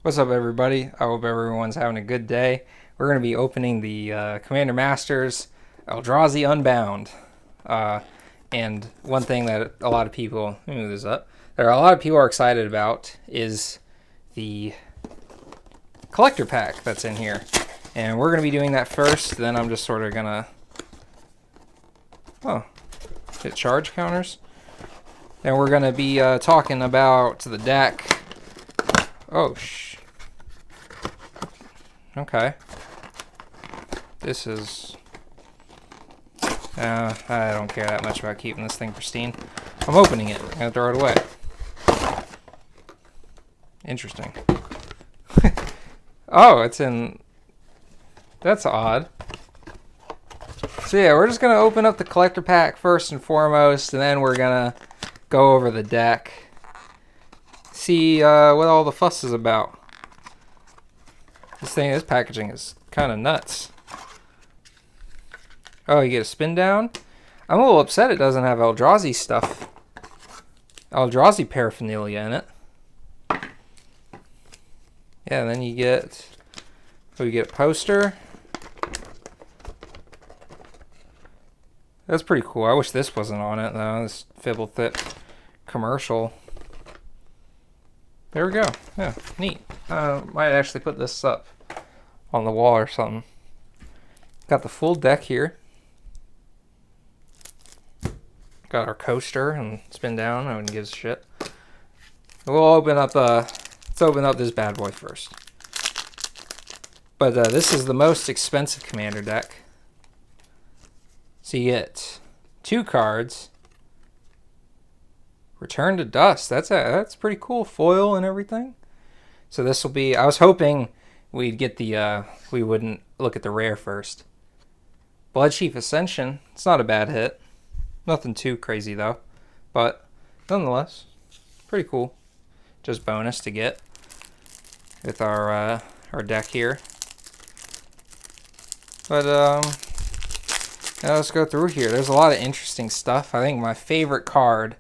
What's up, everybody? I hope everyone's having a good day. We're going to be opening the Commander Masters Eldrazi Unbound. Uh, and one thing that a lot of people, let me move this up, that a lot of people are excited about is the collector pack that's in here. And we're going to be doing that first, then I'm just sort of going to, hit charge counters. Then we're going to be talking about the deck. Okay. This is... I don't care that much about keeping this thing pristine. I'm opening it. I'm going to throw it away. Interesting. Oh, it's in... That's odd. So yeah, we're just going to open up the collector pack first and foremost, and then we're going to go over the deck. See what all the fuss is about. This packaging is kind of nuts. Oh, you get a spin down? I'm a little upset it doesn't have Eldrazi stuff. Eldrazi paraphernalia in it. Yeah, and then you get... Oh, you get a poster. That's pretty cool. I wish this wasn't on it, though. This Fibble Thip commercial. There we go. Yeah, neat. Might actually put this up on the wall or something. Got the full deck here. Got our coaster and spin down. No one gives a shit. We'll open up. Let's open up this bad boy first. But this is the most expensive commander deck. So you get 2 cards. Return to Dust. That's pretty cool. Foil and everything. So this will be... I was hoping we'd get the... we wouldn't look at the rare first. Bloodchief Ascension. It's not a bad hit. Nothing too crazy, though. But, nonetheless, pretty cool. Just bonus to get with our deck here. But, now let's go through here. There's a lot of interesting stuff. I think my favorite card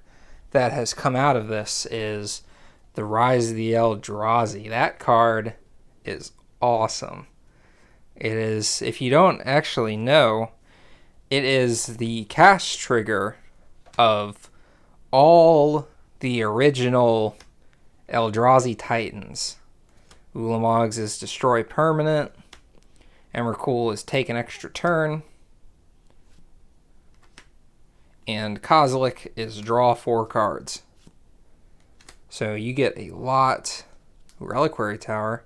that has come out of this is the Rise of the Eldrazi. That card is awesome. It is, if you don't actually know, it is the cast trigger of all the original Eldrazi Titans. Ulamog's is Destroy Permanent. Emrakul is Take an Extra Turn. And Kozilek is Draw 4 cards. So you get a lot... Reliquary Tower.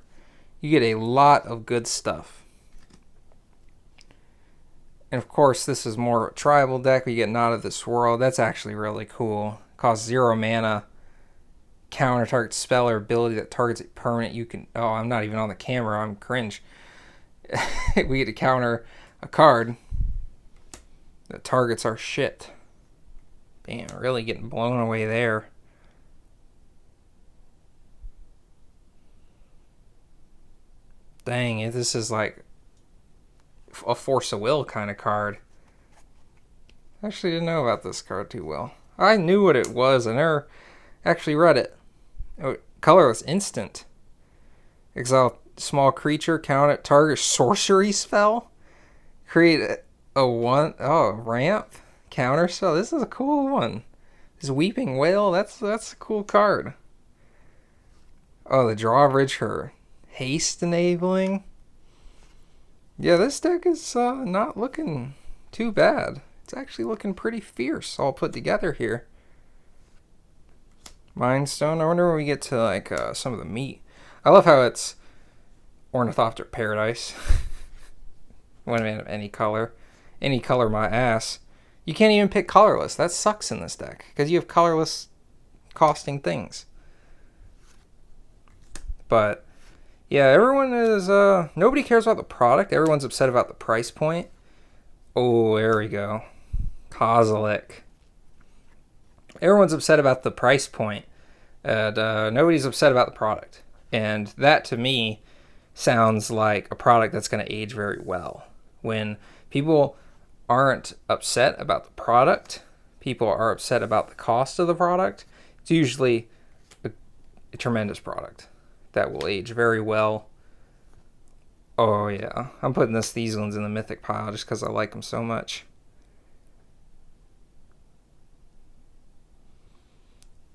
You get a lot of good stuff. And of course, this is more a tribal deck. We get Not of This World. That's actually really cool. Costs 0 mana. Counter target spell or ability that targets a permanent. You can... Oh, I'm not even on the camera. I'm cringe. We get to counter a card that targets our shit. Damn, really getting blown away there. Dang, this is like a Force of Will kind of card. I actually didn't know about this card too well. I knew what it was. I never actually read it. Oh, colorless instant. Exile small creature, count it, target sorcery spell. Create a ramp. Counter spell. This is a cool one. This Weeping Whale, that's a cool card. Oh, the drawbridge for haste enabling. Yeah, this deck is not looking too bad. It's actually looking pretty fierce all put together here. Mind Stone. I wonder when we get to like some of the meat. I love how it's Ornithopter Paradise. One man of any color. Any color my ass. You can't even pick colorless. That sucks in this deck because you have colorless costing things. But yeah, everyone is nobody cares about the product. Everyone's upset about the price point. Oh, there we go. Kozilek. Everyone's upset about the price point, and nobody's upset about the product. And that to me sounds like a product that's going to age very well. When people aren't upset about the product, people are upset about the cost of the product, it's usually a tremendous product. that will age very well. Oh yeah, I'm putting these ones in the mythic pile just because I like them so much.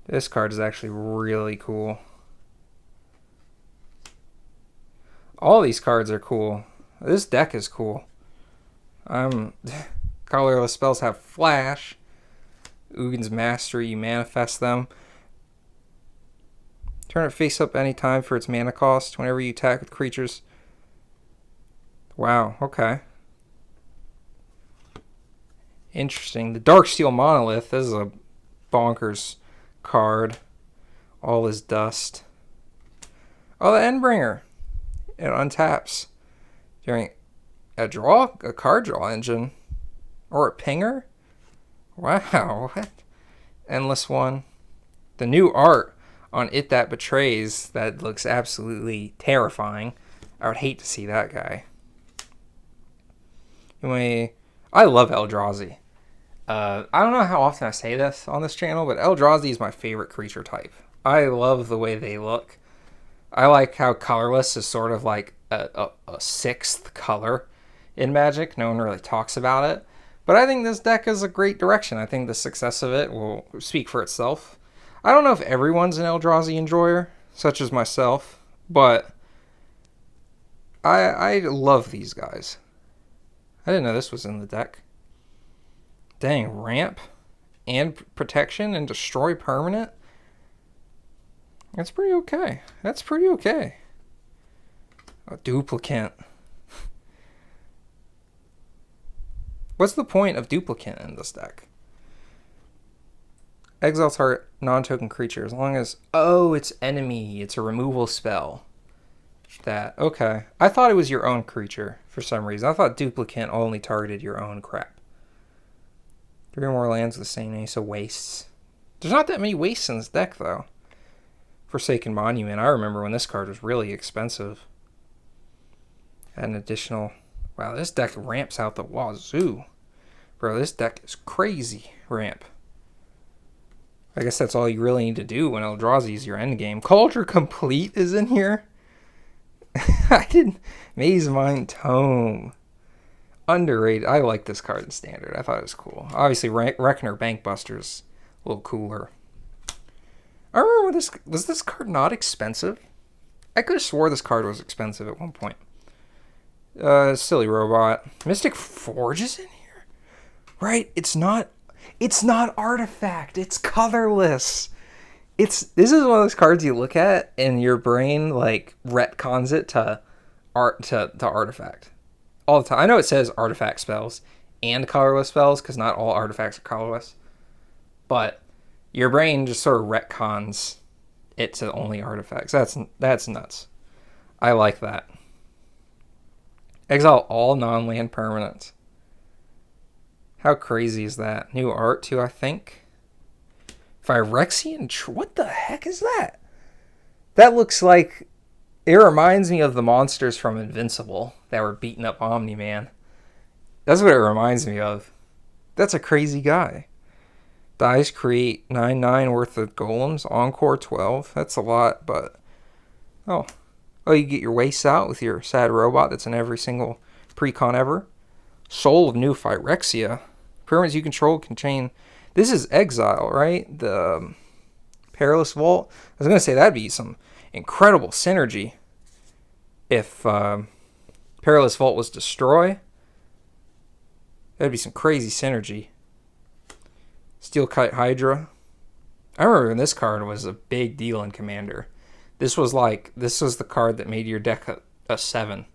This card is actually really cool. All these cards are cool. This deck is cool. Colorless spells have flash. Ugin's Mastery, you manifest them. Turn it face up anytime for its mana cost whenever you attack with creatures. Wow, okay. Interesting. The Darksteel Monolith, this is a bonkers card. All is dust. Oh, the Endbringer. It untaps during a card draw engine. Or a pinger? Wow, what? Endless One. The new art on It That Betrays, that looks absolutely terrifying. I would hate to see that guy. Anyway, I love Eldrazi. I don't know how often I say this on this channel, but Eldrazi is my favorite creature type. I love the way they look. I like how colorless is sort of like a sixth color in Magic. No one really talks about it. But I think this deck is a great direction. I think the success of it will speak for itself. I don't know if everyone's an Eldrazi enjoyer, such as myself, but I love these guys. I didn't know this was in the deck. Dang, ramp and protection and destroy permanent? That's pretty okay. That's pretty okay. A duplicate. What's the point of duplicate in this deck? Exile target non-token creature as long as... Oh, it's enemy. It's a removal spell. That, okay. I thought it was your own creature for some reason. I thought duplicate only targeted your own crap. 3 or more lands with the same name, so wastes. There's not that many wastes in this deck, though. Forsaken Monument. I remember when this card was really expensive. Had an additional... Wow, this deck ramps out the wazoo. Bro, this deck is crazy ramp. I guess that's all you really need to do when Eldrazi is your endgame. Culture Complete is in here. I didn't... Maze Mind Tome. Underrated. I like this card in Standard. I thought it was cool. Obviously, Reckoner Bankbuster's a little cooler. I remember this... Was this card not expensive? I could have swore this card was expensive at one point. Silly Robot. Mystic Forge is in here? Right? It's not artifact. It's colorless. This is one of those cards you look at and your brain like retcons it to artifact all the time. I know it says artifact spells and colorless spells because not all artifacts are colorless, but your brain just sort of retcons it to only artifacts. That's nuts. I like that. Exile all non-land permanents. How crazy is that? New art too, I think. Phyrexian... What the heck is that? That looks like... It reminds me of the monsters from Invincible that were beating up Omni-Man. That's what it reminds me of. That's a crazy guy. Dice create 9/9 worth of golems. Encore 12. That's a lot, but... Oh, you get your wastes out with your sad robot that's in every single precon ever. Soul of New Phyrexia. Permanents you control can chain... This is Exile, right? The Perilous Vault. I was going to say that'd be some incredible synergy if Perilous Vault was Destroy. That'd be some crazy synergy. Steel Kite Hydra. I remember when this card was a big deal in Commander. This was the card that made your deck a 7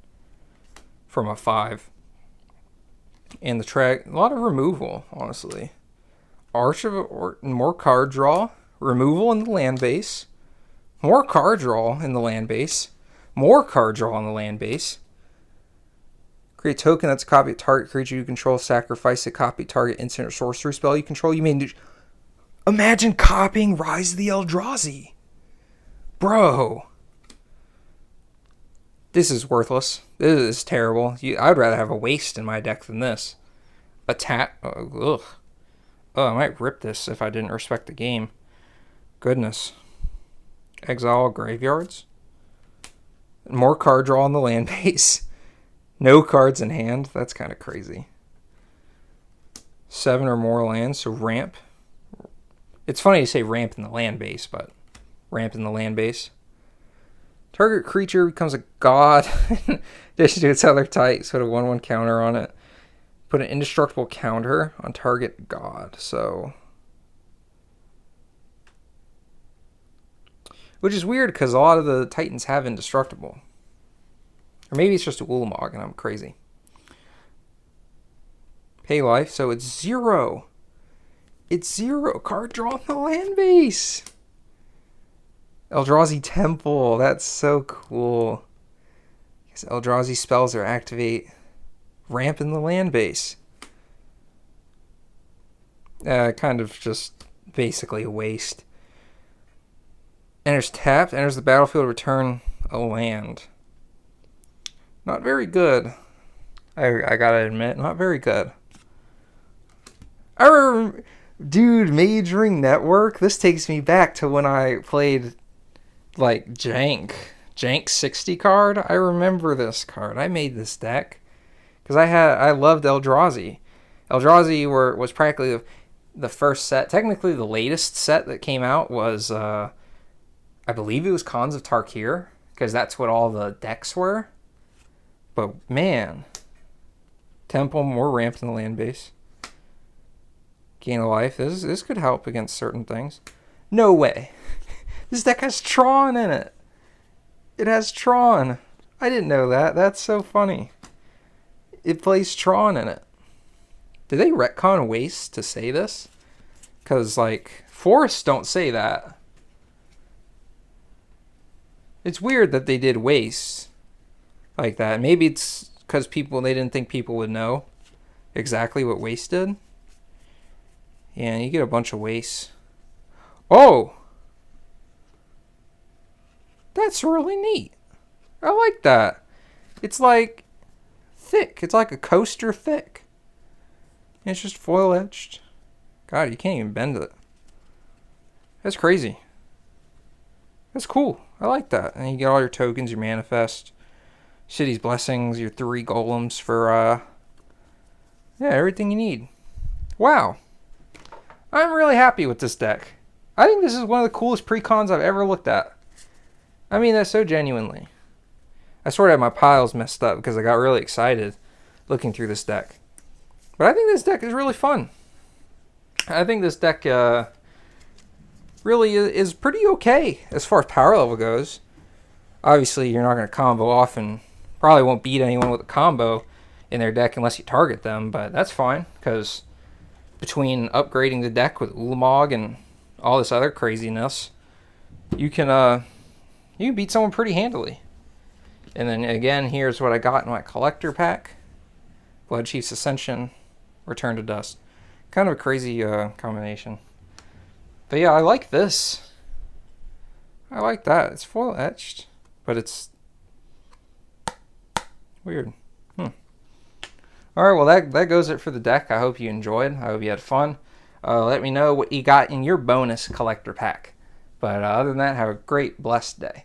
from a 5. And the track, a lot of removal, honestly. Arch of more card draw, removal in the land base, more card draw in the land base, more card draw in the land base. Create a token that's a copy of target creature you control, sacrifice a copy target instant or sorcery spell you control. You may imagine copying Rise of the Eldrazi. Bro. This is worthless. This is terrible. I'd rather have a waste in my deck than this. Attack. Ugh. Oh, I might rip this if I didn't respect the game. Goodness. Exile graveyards. More card draw on the land base. No cards in hand. That's kind of crazy. 7 or more lands, so ramp. It's funny to say ramp in the land base, but ramp in the land base. Target creature becomes a god. In addition to its other type, so a 1/1 counter on it. Put an indestructible counter on target god, so... Which is weird, because a lot of the Titans have indestructible. Or maybe it's just a Ulamog and I'm crazy. Pay life, so it's 0. It's 0. Card draw on the land base. Eldrazi Temple. That's so cool. Because Eldrazi spells are activate ramp in the land base. Kind of just basically a waste. Enters tapped. Enters the battlefield. Return a land. Not very good. I gotta admit, not very good. Dude, Majoring Network. This takes me back to when I played, like, Jank 60 card. I remember this card. I made this deck because I loved Eldrazi. Eldrazi was practically the first set. Technically, the latest set that came out was, I believe it was Khans of Tarkir, because that's what all the decks were. But man, Temple, more ramp in the land base. Gain a life. This could help against certain things. No way. This deck has Tron in it. It has Tron. I didn't know that. That's so funny. It plays Tron in it. Did they retcon Waste to say this? Because, like, forests don't say that. It's weird that they did Waste like that. Maybe it's because they didn't think people would know exactly what Waste did. Yeah, you get a bunch of Waste. Oh! That's really neat. I like that. It's like thick. It's like a coaster thick. It's just foil etched. God, you can't even bend it. That's crazy. That's cool. I like that. And you get all your tokens, your manifest, City's Blessings, your 3 golems for, everything you need. Wow. I'm really happy with this deck. I think this is one of the coolest precons I've ever looked at. I mean that so genuinely. I sort of had my piles messed up because I got really excited looking through this deck. But I think this deck is really fun. I think this deck really is pretty okay as far as power level goes. Obviously, you're not going to combo off and probably won't beat anyone with a combo in their deck unless you target them, but that's fine because between upgrading the deck with Ulamog and all this other craziness, you can beat someone pretty handily. And then again, here's what I got in my collector pack. Blood Chief's Ascension, Return to Dust. Kind of a crazy combination. But yeah, I like this. I like that. It's foil etched, but it's weird. Alright, well that goes it for the deck. I hope you enjoyed. I hope you had fun. Let me know what you got in your bonus collector pack. But other than that, have a great, blessed day.